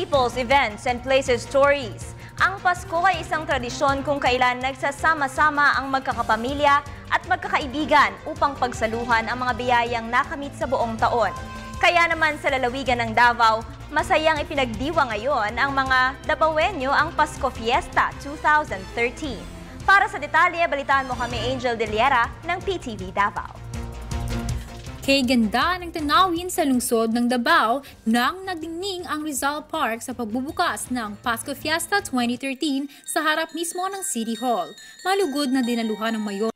People's Events and Places Stories. Ang Pasko ay isang tradisyon kung kailan nagsasama-sama ang magkakapamilya at magkakaibigan upang pagsaluhan ang mga biyayang nakamit sa buong taon. Kaya naman sa lalawigan ng Davao, masayang ipinagdiwa ngayon ang mga Davaoenyo ang Pasko Fiesta 2013. Para sa detalye, balitaan mo kami Angel De Liera ng PTV Davao. Kay ganda ng tanawin sa lungsod ng Davao nang nagdingning ang Rizal Park sa pagbubukas ng Pasko Fiesta 2013 sa harap mismo ng City Hall. Malugod na dinaluhan ng mayor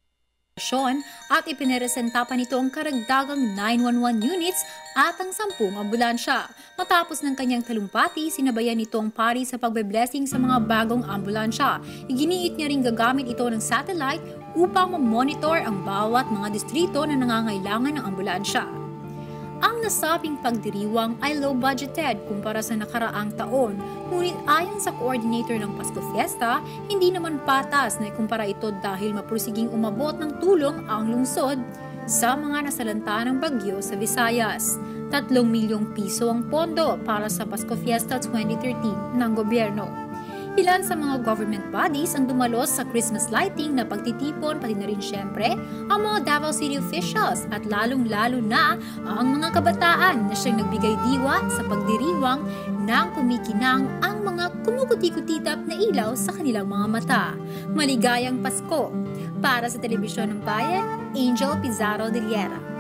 at ipiniresenta pa nito ang karagdagang 911 units at ang 10 ambulansya. Matapos ng kanyang talumpati, sinabayan nito ang pari sa pagbe-blessing sa mga bagong ambulansya. Iginiit niya rin gagamit ito ng satellite upang mamonitor ang bawat mga distrito na nangangailangan ng ambulansya. Ang nasabing pagdiriwang ay low-budgeted kumpara sa nakaraang taon, ngunit ayon sa coordinator ng Pasko Fiesta, hindi naman patas na ikumpara ito dahil mapursiging umabot ng tulong ang lungsod sa mga nasalanta ng bagyo sa Visayas. 3 milyong piso ang pondo para sa Pasko Fiesta 2013 ng gobyerno. Ilan sa mga government bodies ang dumalos sa Christmas lighting na pagtitipon, pati na rin syempre ang mga Davao City officials at lalong-lalo na ang mga kabataan na siyang nagbigay diwa sa pagdiriwang ng kumikinang ang mga kumukuti-kutitap na ilaw sa kanilang mga mata. Maligayang Pasko! Para sa Telebisyon ng Bayan, Angel Pizarro De Liera.